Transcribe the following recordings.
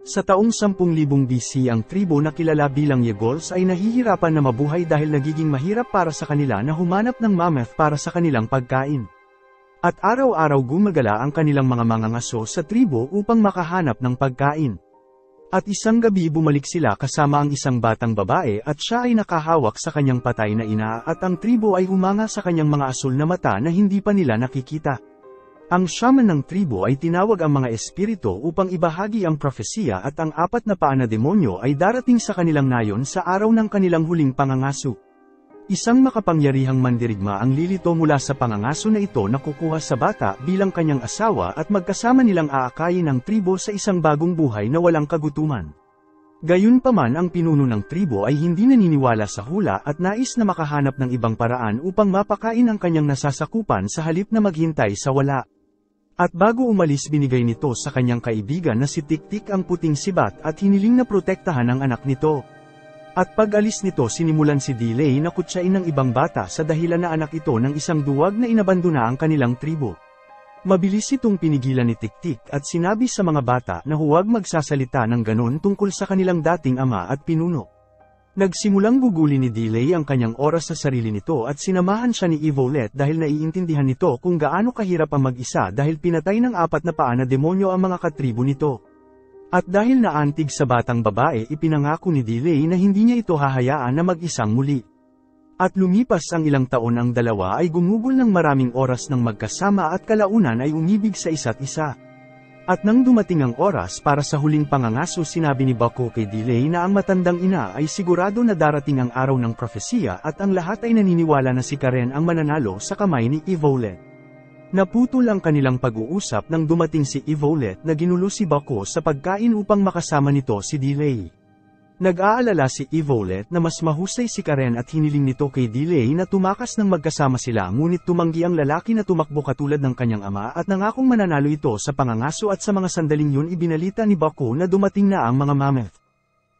Sa taong 10,000 BC ang tribo na kilala bilang Yegols ay nahihirapan na mabuhay dahil nagiging mahirap para sa kanila na humanap ng mammoth para sa kanilang pagkain. At araw-araw gumagala ang kanilang mga mangangaso sa tribo upang makahanap ng pagkain. At isang gabi bumalik sila kasama ang isang batang babae at siya ay nakahawak sa kanyang patay na ina at ang tribo ay humanga sa kanyang mga asul na mata na hindi pa nila nakikita. Ang shaman ng tribo ay tinawag ang mga espiritu upang ibahagi ang propesiya at ang 4 na paa na demonyo ay darating sa kanilang nayon sa araw ng kanilang huling pangangaso. Isang makapangyarihang mandirigma ang lilito mula sa pangangaso na ito na kukuha sa bata bilang kanyang asawa at magkasama nilang aakayin ang tribo sa isang bagong buhay na walang kagutuman. Gayunpaman ang pinuno ng tribo ay hindi naniniwala sa hula at nais na makahanap ng ibang paraan upang mapakain ang kanyang nasasakupan sa halip na maghintay sa wala. At bago umalis binigay nito sa kanyang kaibigan na si Tiktik ang puting sibat at hiniling na protektahan ang anak nito. At pag-alis nito sinimulan si Delay na kutsain ng ibang bata sa dahilan na anak ito ng isang duwag na inabandona ang kanilang tribo. Mabilis itong pinigilan ni Tiktik at sinabi sa mga bata na huwag magsasalita ng ganon tungkol sa kanilang dating ama at pinuno. Nagsimulang gugulin ni Delay ang kanyang oras sa sarili nito at sinamahan siya ni Evolet dahil naiintindihan nito kung gaano kahirap ang mag-isa dahil pinatay ng 4 na paa na demonyo ang mga katribo nito. At dahil naantig sa batang babae ipinangako ni Delay na hindi niya ito hahayaan na mag-isang muli. At lumipas ang ilang taon ang dalawa ay gumugol ng maraming oras ng magkasama at kalaunan ay umibig sa isa't isa. At nang dumating ang oras para sa huling pangangaso sinabi ni Baku kay Delay na ang matandang ina ay sigurado na darating ang araw ng propesiya at ang lahat ay naniniwala na si Karen ang mananalo sa kamay ni Evolet. Naputol ang kanilang pag-uusap nang dumating si Evolet na ginulo si Baku sa pagkain upang makasama nito si Delay. Nag-aalala si Evolet na mas mahusay si Karen at hiniling nito kay Delay na tumakas ng magkasama sila ngunit tumanggi ang lalaki na tumakbo katulad ng kanyang ama at nangakong mananalo ito sa pangangaso at sa mga sandaling yun ibinalita ni Baku na dumating na ang mga mammoth.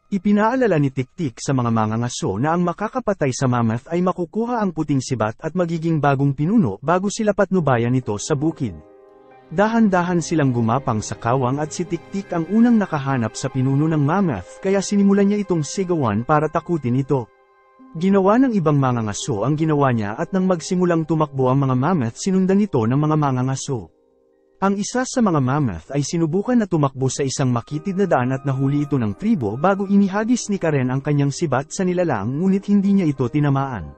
Ipinaalala ni Tiktik sa mga mangangaso na ang makakapatay sa mammoth ay makukuha ang puting sibat at magiging bagong pinuno bago sila patnubayan nito sa bukid. Dahan-dahan silang gumapang sa kawang at si Tiktik ang unang nakahanap sa pinuno ng mammoth kaya sinimulan niya itong sigawan para takutin ito. Ginawa ng ibang mangangaso ang ginawa niya at nang magsimulang tumakbo ang mga mammoth sinundan ito ng mga mangangaso. Ang isa sa mga mammoth ay sinubukan na tumakbo sa isang makitid na daan at nahuli ito ng tribo bago inihagis ni Karen ang kanyang sibat sa nilalang ngunit hindi niya ito tinamaan.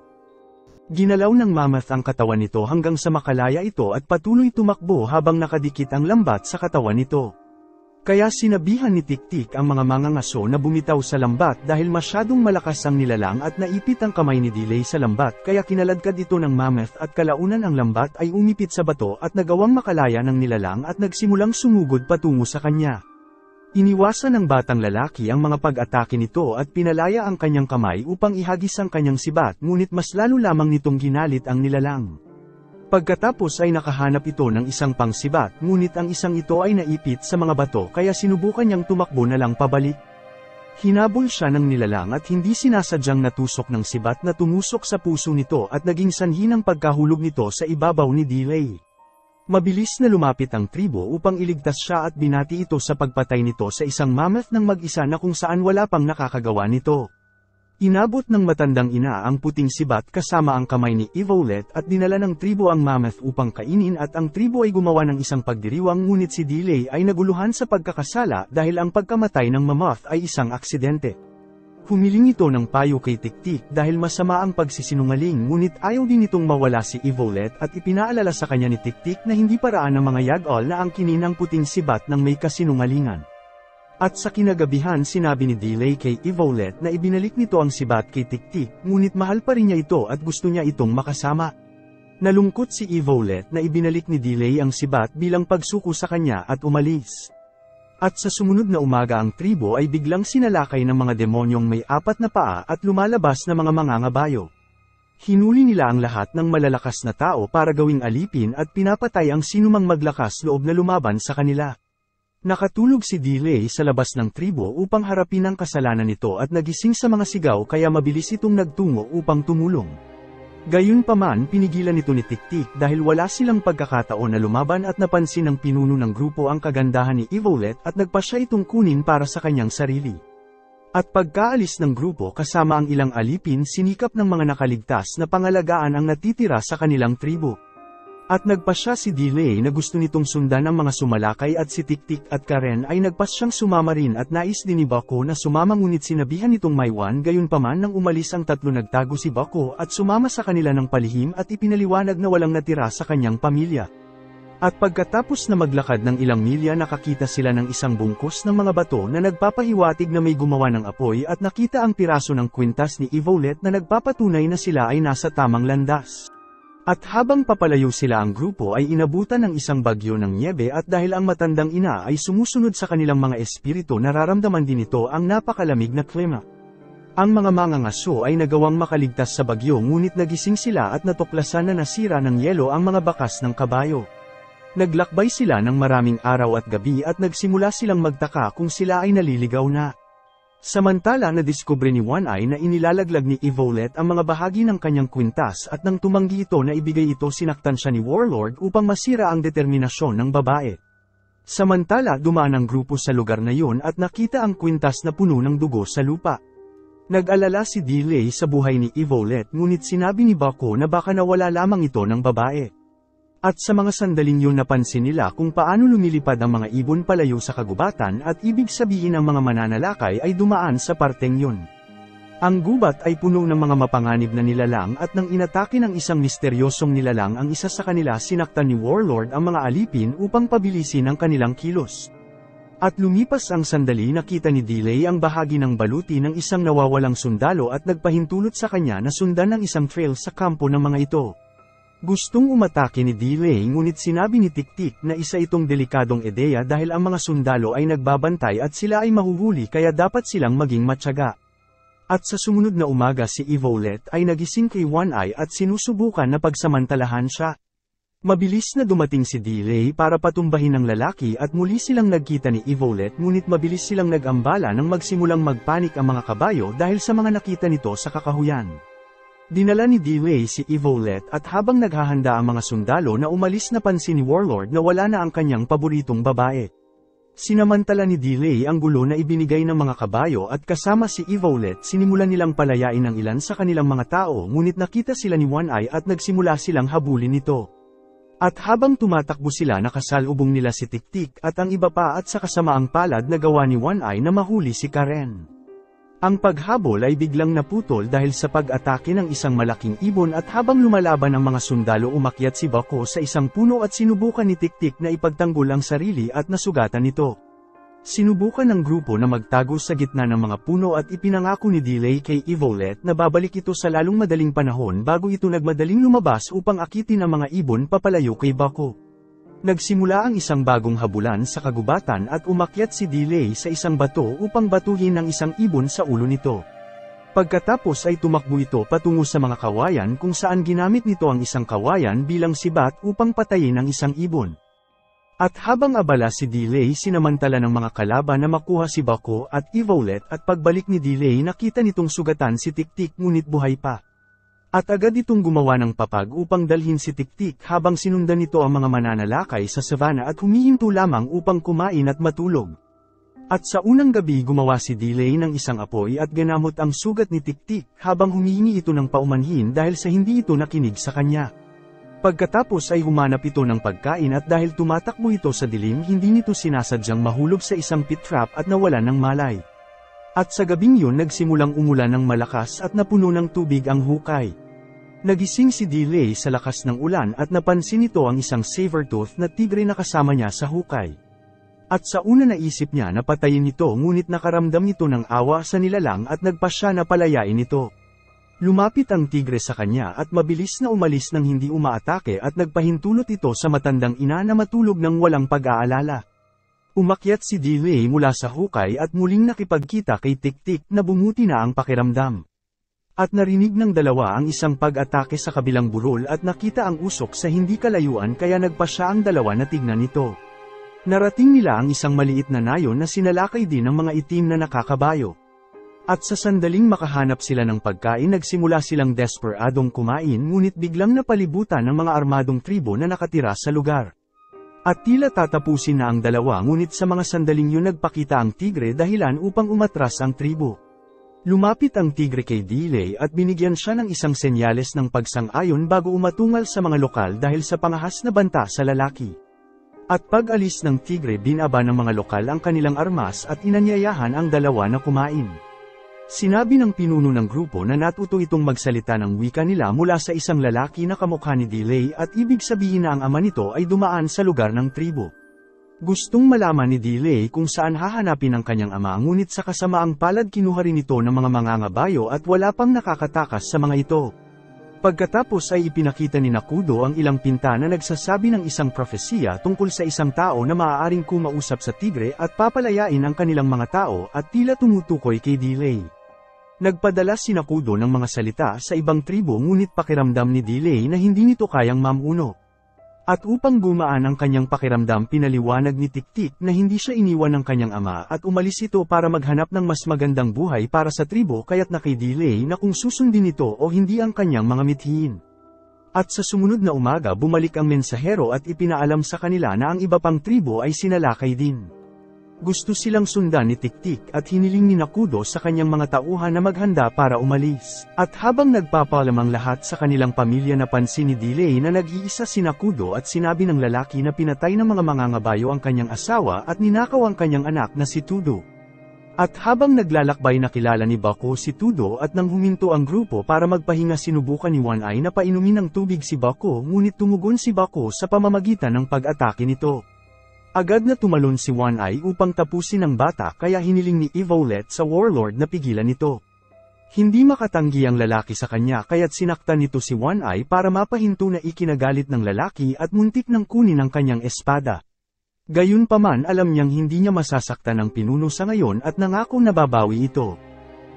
Ginalaw ng mammoth ang katawan nito hanggang sa makalaya ito at patuloy tumakbo habang nakadikit ang lambat sa katawan nito. Kaya sinabihan ni Tiktik ang mga mangangaso na bumitaw sa lambat dahil masyadong malakas ang nilalang at naipit ang kamay ni Delay sa lambat kaya kinaladkad ito ng mammoth at kalaunan ang lambat ay umipit sa bato at nagawang makalaya ng nilalang at nagsimulang sumugod patungo sa kanya. Iniwasan ng batang lalaki ang mga pag-atake nito at pinalaya ang kanyang kamay upang ihagis ang kanyang sibat ngunit mas lalo lamang nitong ginalit ang nilalang. Pagkatapos ay nakahanap ito ng isang pangsibat ngunit ang isang ito ay naipit sa mga bato kaya sinubukan niyang tumakbo na lang pabalik. Hinabol siya ng nilalang at hindi sinasadyang natusok ng sibat na tumusok sa puso nito at naging sanhi ng pagkahulog nito sa ibabaw ni Delay. Mabilis na lumapit ang tribo upang iligtas siya at binati ito sa pagpatay nito sa isang mammoth ng mag-isa na kung saan wala pang nakakagawa nito. Inabot ng matandang ina ang puting sibat kasama ang kamay ni Evolet at dinala ng tribo ang mammoth upang kainin at ang tribo ay gumawa ng isang pagdiriwang ngunit si Delay ay naguluhan sa pagkakasala dahil ang pagkamatay ng mammoth ay isang aksidente. Humiling ito ng payo kay Tiktik dahil masama ang pagsisinungaling ngunit ayaw din itong mawala si Evolet at ipinaalala sa kanya ni Tiktik na hindi paraan ng mga yag-all na angkinin ang puting sibat ng may kasinungalingan. At sa kinagabihan sinabi ni Delay kay Evolet na ibinalik nito ang sibat kay Tiktik ngunit mahal pa rin niya ito at gusto niya itong makasama. Nalungkot si Evolet na ibinalik ni Delay ang sibat bilang pagsuko sa kanya at umalis. At sa sumunod na umaga ang tribo ay biglang sinalakay ng mga demonyong may 4 na paa at lumalabas na mga mangangabayo. Hinuli nila ang lahat ng malalakas na tao para gawing alipin at pinapatay ang sinumang maglakas loob na lumaban sa kanila. Nakatulog si Delay sa labas ng tribo upang harapin ang kasalanan nito at nagising sa mga sigaw kaya mabilis itong nagtungo upang tumulong. Gayunpaman pinigilan ito ni Tik-Tik dahil wala silang pagkakataon na lumaban at napansin ng pinuno ng grupo ang kagandahan ni Evolet at nagpa siya itong kunin para sa kanyang sarili. At pagkaalis ng grupo kasama ang ilang alipin sinikap ng mga nakaligtas na pangalagaan ang natitira sa kanilang tribo. At nagpa siya si Delay na gusto nitong sundan ang mga sumalakay at si Tik-Tik at Karen ay nagpas siyang sumama rin at nais din ni Bako na sumama ngunit sinabihan nitong Maiwan gayunpaman nang umalis ang tatlo nagtago si Bako at sumama sa kanila ng palihim at ipinaliwanag na walang natira sa kanyang pamilya. At pagkatapos na maglakad ng ilang milya nakakita sila ng isang bungkus ng mga bato na nagpapahiwatig na may gumawa ng apoy at nakita ang piraso ng kwintas ni Evolet na nagpapatunay na sila ay nasa tamang landas. At habang papalayo sila ang grupo ay inabutan ng isang bagyo ng nyebe at dahil ang matandang ina ay sumusunod sa kanilang mga espiritu nararamdaman din ito ang napakalamig na klima. Ang mga mangangaso ay nagawang makaligtas sa bagyo ngunit nagising sila at natuklasan na nasira ng yelo ang mga bakas ng kabayo. Naglakbay sila ng maraming araw at gabi at nagsimula silang magtaka kung sila ay naliligaw na. Samantala nadiskubre ni One Eye na inilalaglag ni Evolet ang mga bahagi ng kanyang kwintas at nang tumanggi ito na ibigay ito sinaktan siya ni Warlord upang masira ang determinasyon ng babae. Samantala dumaan ang grupo sa lugar na yun at nakita ang kwintas na puno ng dugo sa lupa. Nag-alala si Delay sa buhay ni Evolet ngunit sinabi ni Bako na baka nawala lamang ito ng babae. At sa mga sandaling yun napansin nila kung paano lumilipad ang mga ibon palayo sa kagubatan at ibig sabihin ang mga mananalakay ay dumaan sa parteng yun. Ang gubat ay puno ng mga mapanganib na nilalang at nang inatake ng isang misteryosong nilalang ang isa sa kanila sinaktan ni Warlord ang mga alipin upang pabilisin ang kanilang kilos. At lumipas ang sandali nakita ni Delay ang bahagi ng baluti ng isang nawawalang sundalo at nagpahintulot sa kanya na sundan ang isang trail sa kampo ng mga ito. Gustong umatake ni Delay ngunit sinabi ni Tik-Tik na isa itong delikadong ideya dahil ang mga sundalo ay nagbabantay at sila ay mahuhuli kaya dapat silang maging matyaga. At sa sumunod na umaga si Evolet ay nagising kay One Eye at sinusubukan na pagsamantalahan siya. Mabilis na dumating si Delay para patumbahin ang lalaki at muli silang nagkita ni Evolet ngunit mabilis silang nag-ambala nang magsimulang magpanik ang mga kabayo dahil sa mga nakita nito sa kakahuyan. Dinala ni Delay si Evolet at habang naghahanda ang mga sundalo na umalis napansin ni Warlord na wala na ang kanyang paboritong babae. Sinamantala ni Delay ang gulo na ibinigay ng mga kabayo at kasama si Evolet sinimulan nilang palayain ang ilan sa kanilang mga tao ngunit nakita sila ni One Eye at nagsimula silang habulin ito. At habang tumatakbo sila nakasalubong nila si Tik-Tik at ang iba pa at sa kasamaang palad na gawa ni One Eye na mahuli si Karen. Ang paghabol ay biglang naputol dahil sa pag-atake ng isang malaking ibon at habang lumalaban ang mga sundalo umakyat si Bako sa isang puno at sinubukan ni Tik-Tik na ipagtanggol ang sarili at nasugatan ito. Sinubukan ng grupo na magtago sa gitna ng mga puno at ipinangako ni Delay kay Evolet na babalik ito sa lalong madaling panahon bago ito nagmadaling lumabas upang akitin ang mga ibon papalayo kay Bako. Nagsimula ang isang bagong habulan sa kagubatan at umakyat si Delay sa isang bato upang batuhin ng isang ibon sa ulo nito. Pagkatapos ay tumakbo ito patungo sa mga kawayan kung saan ginamit nito ang isang kawayan bilang sibat upang patayin ang isang ibon. At habang abala si Delay sinamantala ng mga kalaban na makuha si Bako at Evolet at pagbalik ni Delay nakita nitong sugatan si Tik-Tik ngunit buhay pa. At agad itong gumawa ng papag upang dalhin si Tik-Tik habang sinundan nito ang mga mananalakay sa savanna at humihinto lamang upang kumain at matulog. At sa unang gabi gumawa si Delay ng isang apoy at ganamot ang sugat ni Tik-Tik habang humihingi ito ng paumanhin dahil sa hindi ito nakinig sa kanya. Pagkatapos ay humanap ito ng pagkain at dahil tumatakbo ito sa dilim hindi nito sinasadyang mahulog sa isang pit trap at nawalan ng malay. At sa gabing yun nagsimulang umulan ng malakas at napuno ng tubig ang hukay. Nagising si Delay sa lakas ng ulan at napansin nito ang isang saber-tooth na tigre na kasama niya sa hukay. At sa una naisip niya na patayin ito ngunit nakaramdam ito ng awa sa nilalang at nagpa siya na palayain ito. Lumapit ang tigre sa kanya at mabilis na umalis nang hindi umaatake at nagpahintulot ito sa matandang ina na matulog ng walang pag-aalala. Umakyat si Delay mula sa hukay at muling nakipagkita kay Tik-Tik na bumuti na ang pakiramdam. At narinig ng dalawa ang isang pag-atake sa kabilang burol at nakita ang usok sa hindi kalayuan kaya nagpa siya ang dalawa na tignan ito. Narating nila ang isang maliit na nayon na sinalakay din ng mga itim na nakakabayo. At sa sandaling makahanap sila ng pagkain nagsimula silang desperadong kumain ngunit biglang napalibutan ng mga armadong tribo na nakatira sa lugar. At tila tatapusin na ang dalawa ngunit sa mga sandaling yun nagpakita ang tigre dahilan upang umatras ang tribo. Lumapit ang tigre kay Delay at binigyan siya ng isang senyales ng pagsang-ayon bago umatungal sa mga lokal dahil sa pangahas na banta sa lalaki. At pag-alis ng tigre binaba ng mga lokal ang kanilang armas at inanyayahan ang dalawa na kumain. Sinabi ng pinuno ng grupo na natuto itong magsalita ng wika nila mula sa isang lalaki na kamukha ni Delay at ibig sabihin na ang ama nito ay dumaan sa lugar ng tribo. Gustong malaman ni Delay kung saan hahanapin ang kanyang ama ngunit sa kasamaang palad kinuha rin ito ng mga mangangabayo at wala pang nakakatakas sa mga ito. Pagkatapos ay ipinakita ni Nakudo ang ilang pinta na nagsasabi ng isang propesiya tungkol sa isang tao na maaaring kumausap sa tigre at papalayain ang kanilang mga tao at tila tumutukoy kay Delay. Nagpadala si Nakudo ng mga salita sa ibang tribo ngunit pakiramdam ni Delay na hindi nito kayang mamuno. At upang gumaan ang kanyang pakiramdam pinaliwanag ni Tiktik na hindi siya iniwan ng kanyang ama at umalis ito para maghanap ng mas magandang buhay para sa tribo kaya't na kay Delay na kung susundin ito o hindi ang kanyang mga mithiin. At sa sumunod na umaga bumalik ang mensahero at ipinaalam sa kanila na ang iba pang tribo ay sinalakay din. Gusto silang sundan ni Tiktik at hiniling ni Nakudo sa kanyang mga tauhan na maghanda para umalis. At habang nagpapalamang lahat sa kanilang pamilya napansin ni Delay na nag-iisa si Nakudo at sinabi ng lalaki na pinatay ng mga mangangabayo ang kanyang asawa at ninakaw ang kanyang anak na si Tudo. At habang naglalakbay nakilala ni Bako si Tudo at nang huminto ang grupo para magpahinga sinubukan ni One Eye na painumin ng tubig si Bako ngunit tumugon si Bako sa pamamagitan ng pag-atake nito. Agad na tumalon si One Eye upang tapusin ang bata kaya hiniling ni Evolet sa Warlord na pigilan ito. Hindi makatanggi ang lalaki sa kanya kaya't sinaktan nito si One Eye para mapahinto na ikinagalit ng lalaki at muntik nang kunin ang kanyang espada. Gayunpaman alam niyang hindi niya masasaktan ang pinuno sa ngayon at nangakong nababawi ito.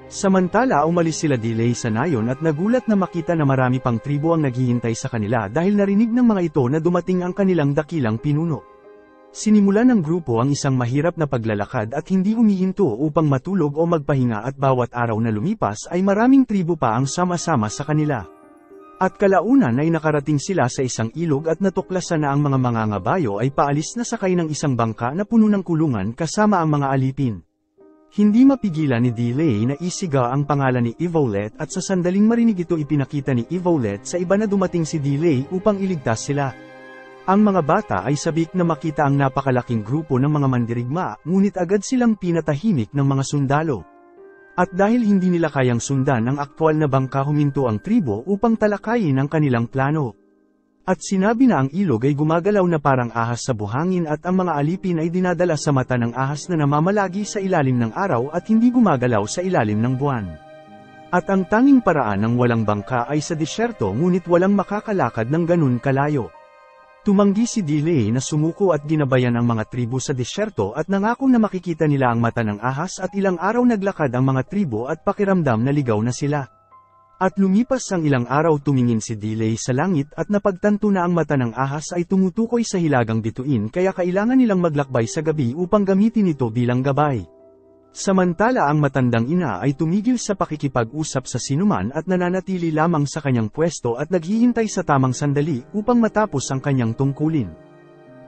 Samantala umalis sila Delay sa nayon at nagulat na makita na marami pang tribo ang naghihintay sa kanila dahil narinig ng mga ito na dumating ang kanilang dakilang pinuno. Sinimulan ng grupo ang isang mahirap na paglalakad at hindi humihinto upang matulog o magpahinga at bawat araw na lumipas ay maraming tribo pa ang sama-sama sa kanila. At kalaunan ay nakarating sila sa isang ilog at natuklasan na ang mga mangangabayo ay paalis na sakay ng isang bangka na puno ng kulungan kasama ang mga alipin. Hindi mapigilan ni Delay na isiga ang pangalan ni Evolet at sa sandaling marinig ito ipinakita ni Evolet sa iba na dumating si Delay upang iligtas sila. Ang mga bata ay sabik na makita ang napakalaking grupo ng mga mandirigma, ngunit agad silang pinatahimik ng mga sundalo. At dahil hindi nila kayang sundan ang aktwal na bangka huminto ang tribo upang talakayin ang kanilang plano. At sinabi na ang ilog ay gumagalaw na parang ahas sa buhangin at ang mga alipin ay dinadala sa mata ng ahas na namamalagi sa ilalim ng araw at hindi gumagalaw sa ilalim ng buwan. At ang tanging paraan ng walang bangka ay sa disyerto ngunit walang makakalakad ng ganun kalayo. Tumanggi si Delay na sumuko at ginabayan ang mga tribo sa disyerto at nangako na makikita nila ang mata ng ahas at ilang araw naglakad ang mga tribo at pakiramdam na ligaw na sila. At lumipas ang ilang araw tumingin si Delay sa langit at napagtanto na ang mata ng ahas ay tumutukoy sa hilagang bituin kaya kailangan nilang maglakbay sa gabi upang gamitin ito bilang gabay. Samantala ang matandang ina ay tumigil sa pakikipag-usap sa sinuman at nananatili lamang sa kanyang pwesto at naghihintay sa tamang sandali upang matapos ang kanyang tungkulin.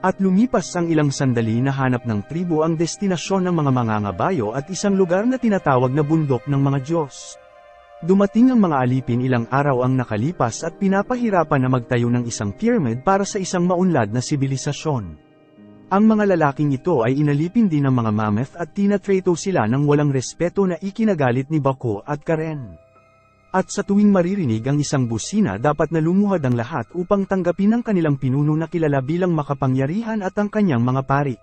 At lumipas ang ilang sandali na hanap ng tribo ang destinasyon ng mga mangangabayo at isang lugar na tinatawag na bundok ng mga Diyos. Dumating ang mga alipin ilang araw ang nakalipas at pinapahirapan na magtayo ng isang pyramid para sa isang maunlad na sibilisasyon. Ang mga lalaking ito ay inalipin din ng mga mammoth at tinatrato sila ng walang respeto na ikinagalit ni Bako at Karen. At sa tuwing maririnig ang isang busina dapat na lumuhad ang lahat upang tanggapin ang kanilang pinuno na kilala bilang makapangyarihan at ang kanyang mga pari.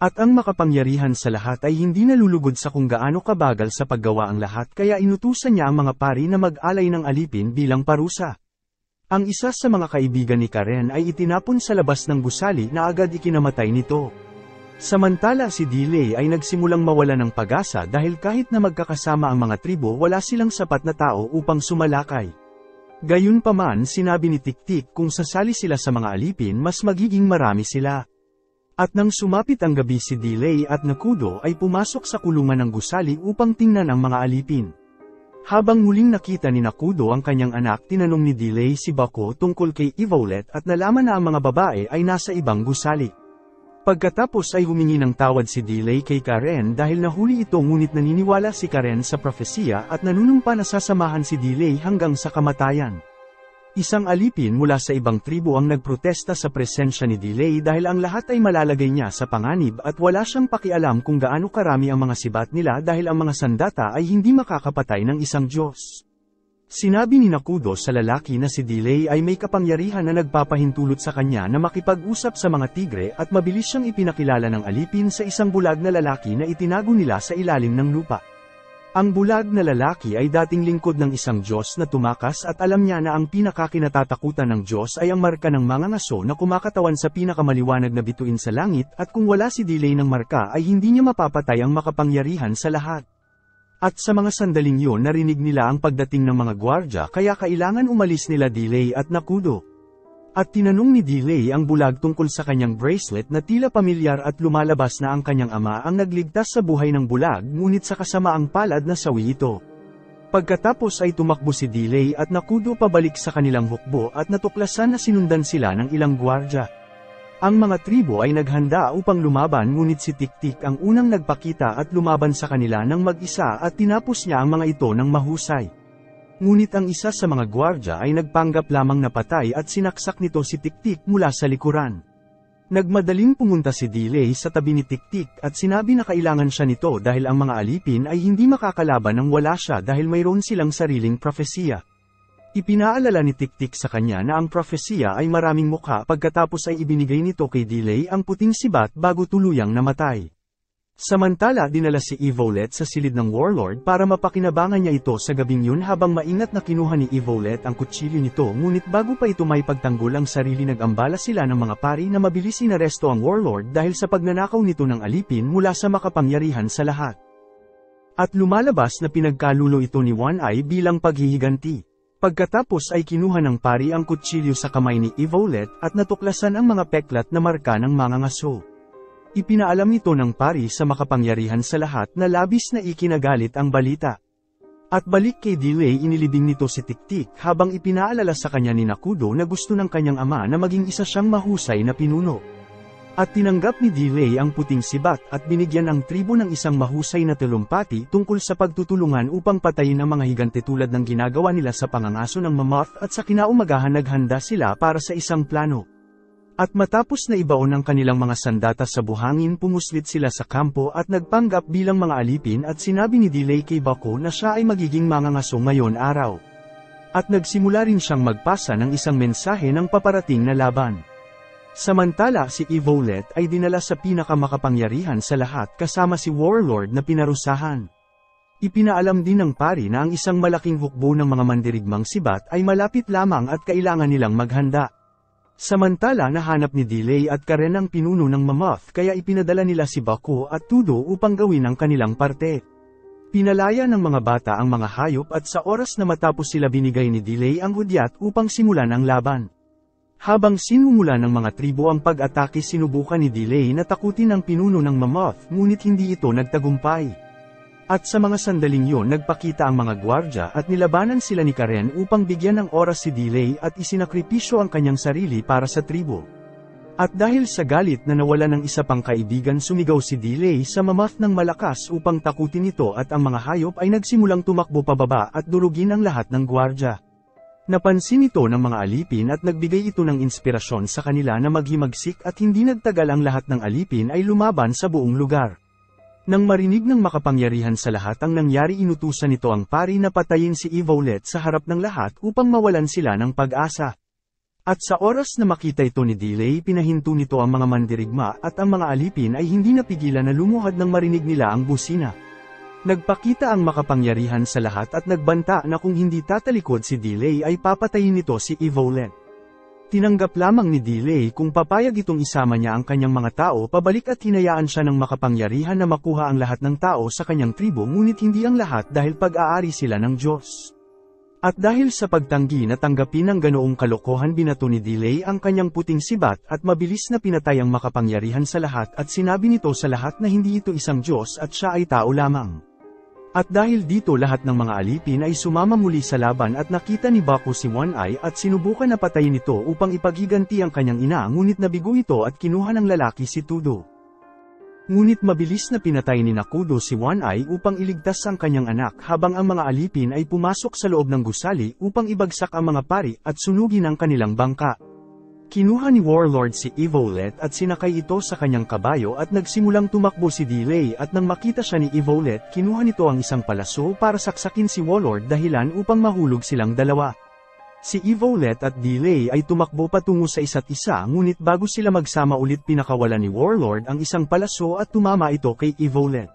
At ang makapangyarihan sa lahat ay hindi nalulugod sa kung gaano kabagal sa paggawa ang lahat kaya inutusan niya ang mga pari na mag-alay ng alipin bilang parusa. Ang isa sa mga kaibigan ni Karen ay itinapon sa labas ng gusali na agad ikinamatay nito. Samantala si Delay ay nagsimulang mawala ng pag-asa dahil kahit na magkakasama ang mga tribo wala silang sapat na tao upang sumalakay. Gayunpaman sinabi ni Tiktik kung sasali sila sa mga alipin mas magiging marami sila. At nang sumapit ang gabi si Delay at Nakudo ay pumasok sa kulungan ng gusali upang tingnan ang mga alipin. Habang muling nakita ni Nakudo ang kanyang anak, tinanong ni Delay si Bako tungkol kay Evolet at nalaman na ang mga babae ay nasa ibang gusali. Pagkatapos ay humingi ng tawad si Delay kay Karen dahil nahuli ito, ngunit naniniwala si Karen sa propesya at nanunumpa na sasamahan si Delay hanggang sa kamatayan. Isang alipin mula sa ibang tribo ang nagprotesta sa presensya ni Delay dahil ang lahat ay malalagay niya sa panganib at wala siyang pakialam kung gaano karami ang mga sibat nila dahil ang mga sandata ay hindi makakapatay ng isang Diyos. Sinabi ni Nakudo sa lalaki na si Delay ay may kapangyarihan na nagpapahintulot sa kanya na makipag-usap sa mga tigre at mabilis siyang ipinakilala ng alipin sa isang bulag na lalaki na itinago nila sa ilalim ng lupa. Ang bulag na lalaki ay dating lingkod ng isang Diyos na tumakas at alam niya na ang pinakakinatatakutan ng Diyos ay ang marka ng mga ngaso na kumakatawan sa pinakamaliwanag na bituin sa langit, at kung wala si Delay ng marka ay hindi niya mapapatay ang makapangyarihan sa lahat. At sa mga sandaling yun narinig nila ang pagdating ng mga gwardya kaya kailangan umalis nila Delay at Nakudo. At tinanong ni Delay ang bulag tungkol sa kanyang bracelet na tila pamilyar at lumalabas na ang kanyang ama ang nagligtas sa buhay ng bulag, ngunit sa kasamaang palad na sawi ito. Pagkatapos ay tumakbo si Delay at Nakudo pabalik sa kanilang hukbo at natuklasan na sinundan sila ng ilang gwardya. Ang mga tribo ay naghanda upang lumaban, ngunit si Tik-Tik ang unang nagpakita at lumaban sa kanila ng mag-isa at tinapos niya ang mga ito ng mahusay. Ngunit ang isa sa mga gwardya ay nagpanggap lamang na patay at sinaksak nito si Tik-Tik mula sa likuran. Nagmadaling pumunta si Delay sa tabi ni Tik-Tik at sinabi na kailangan siya nito dahil ang mga alipin ay hindi makakalaban nang wala siya dahil mayroon silang sariling propesya. Ipinaalala ni Tik-Tik sa kanya na ang propesya ay maraming mukha, pagkatapos ay ibinigay nito kay Delay ang puting sibat bago tuluyang namatay. Samantala dinala si Evolet sa silid ng warlord para mapakinabangan niya ito sa gabing yun, habang maingat na kinuha ni Evolet ang kutsilyo nito, ngunit bago pa ito may pagtanggol ang sarili nag-ambala sila ng mga pari na mabilis inaresto ang warlord dahil sa pagnanakaw nito ng alipin mula sa makapangyarihan sa lahat. At lumalabas na pinagkalulo ito ni One Eye bilang paghihiganti. Pagkatapos ay kinuha ng pari ang kutsilyo sa kamay ni Evolet at natuklasan ang mga peklat na marka ng mga ngaso. Ipinaalam nito ng pari sa makapangyarihan sa lahat na labis na ikinagalit ang balita. At balik kay Delay, inilibing nito si Tik-Tik habang ipinaalala sa kanya ni Nakudo na gusto ng kanyang ama na maging isa siyang mahusay na pinuno. At tinanggap ni Delay ang puting sibat at binigyan ang tribo ng isang mahusay na talumpati tungkol sa pagtutulungan upang patayin ang mga higante tulad ng ginagawa nila sa pangangaso ng Mammoth, at sa kinaumagahan naghanda sila para sa isang plano. At matapos na ibaon ang kanilang mga sandata sa buhangin, pumuslit sila sa kampo at nagpanggap bilang mga alipin, at sinabi ni Delay kay Bako na siya ay magiging mangangaso ngayon araw. At nagsimula rin siyang magpasa ng isang mensahe ng paparating na laban. Samantala si Evolet ay dinala sa pinakamakapangyarihan sa lahat kasama si Warlord na pinarusahan. Ipinaalam din ng pari na ang isang malaking hukbo ng mga mandirigmang sibat ay malapit lamang at kailangan nilang maghanda. Samantala nahanap ni Delay at Karen ang pinuno ng Mammoth, kaya ipinadala nila si Bako at Tudo upang gawin ang kanilang parte. Pinalaya ng mga bata ang mga hayop at sa oras na matapos sila binigay ni Delay ang hudyat upang simulan ang laban. Habang sinumula ng mga tribo ang pag-atake, sinubukan ni Delay na takutin ang pinuno ng Mammoth, ngunit hindi ito nagtagumpay. At sa mga sandaling yon nagpakita ang mga gwardya at nilabanan sila ni Karen upang bigyan ng oras si Delay at isinakripisyo ang kanyang sarili para sa tribo. At dahil sa galit na nawala ng isa pang kaibigan, sumigaw si Delay sa Mammoth ng malakas upang takutin ito, at ang mga hayop ay nagsimulang tumakbo pababa at durugin ang lahat ng gwardya. Napansin ito ng mga alipin at nagbigay ito ng inspirasyon sa kanila na maghimagsik, at hindi nagtagal ang lahat ng alipin ay lumaban sa buong lugar. Nang marinig ng makapangyarihan sa lahat ang nangyari, inutusan nito ang pari na patayin si Evolet sa harap ng lahat upang mawalan sila ng pag-asa. At sa oras na makita ito ni Delay, pinahinto nito ang mga mandirigma, at ang mga alipin ay hindi napigilan na lumuhad nang marinig nila ang busina. Nagpakita ang makapangyarihan sa lahat at nagbanta na kung hindi tatalikod si Delay ay papatayin nito si Evolet. Tinanggap lamang ni Delay kung papayag itong isama niya ang kanyang mga tao pabalik, at hinayaan siya ng makapangyarihan na makuha ang lahat ng tao sa kanyang tribo, ngunit hindi ang lahat dahil pag-aari sila ng Diyos. At dahil sa pagtanggi na tanggapin ang ganoong kalokohan, binato ni Delay ang kanyang puting sibat at mabilis na pinatay ang makapangyarihan sa lahat at sinabi nito sa lahat na hindi ito isang Diyos at siya ay tao lamang. At dahil dito lahat ng mga alipin ay sumama muli sa laban at nakita ni Baku si One Eye at sinubukan na patayin ito upang ipaghiganti ang kanyang ina, ngunit nabigo ito at kinuha ng lalaki si Tudo. Ngunit mabilis na pinatay ni Nakudo si One Eye upang iligtas ang kanyang anak, habang ang mga alipin ay pumasok sa loob ng gusali upang ibagsak ang mga pari at sunugin ang kanilang bangka. Kinuha ni Warlord si Evolet at sinakay ito sa kanyang kabayo at nagsimulang tumakbo si Delay, at nang makita siya ni Evolet, kinuha nito ang isang palaso para saksakin si Warlord dahilan upang mahulog silang dalawa. Si Evolet at Delay ay tumakbo patungo sa isa't isa, ngunit bago sila magsama ulit pinakawalan ni Warlord ang isang palaso at tumama ito kay Evolet.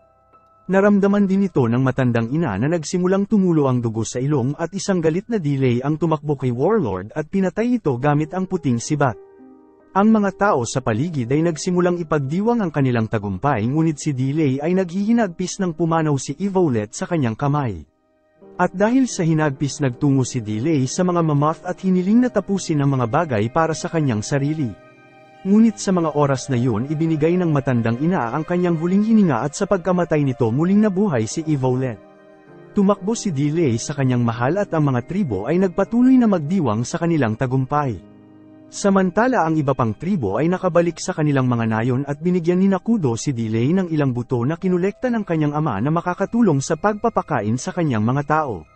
Naramdaman din ito ng matandang ina na nagsimulang tumulo ang dugo sa ilong, at isang galit na Delay ang tumakbo kay Warlord at pinatay ito gamit ang puting sibat. Ang mga tao sa paligid ay nagsimulang ipagdiwang ang kanilang tagumpay, ngunit si Delay ay naghihinagpis ng pumanaw si Evolet sa kanyang kamay. At dahil sa hinagpis, nagtungo si Delay sa mga mammoth at hiniling na tapusin ang mga bagay para sa kanyang sarili. Ngunit sa mga oras na yun, ibinigay ng matandang ina ang kanyang huling hininga at sa pagkamatay nito muling nabuhay si Evolet. Tumakbo si Delay sa kanyang mahal at ang mga tribo ay nagpatuloy na magdiwang sa kanilang tagumpay. Samantala ang iba pang tribo ay nakabalik sa kanilang mga nayon at binigyan ni Nakudo si Delay ng ilang buto na kinolekta ng kanyang ama na makakatulong sa pagpapakain sa kanyang mga tao.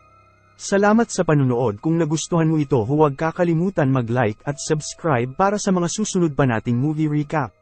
Salamat sa panunood. Kung nagustuhan mo ito, huwag kakalimutan mag-like at subscribe para sa mga susunod pa nating movie recap.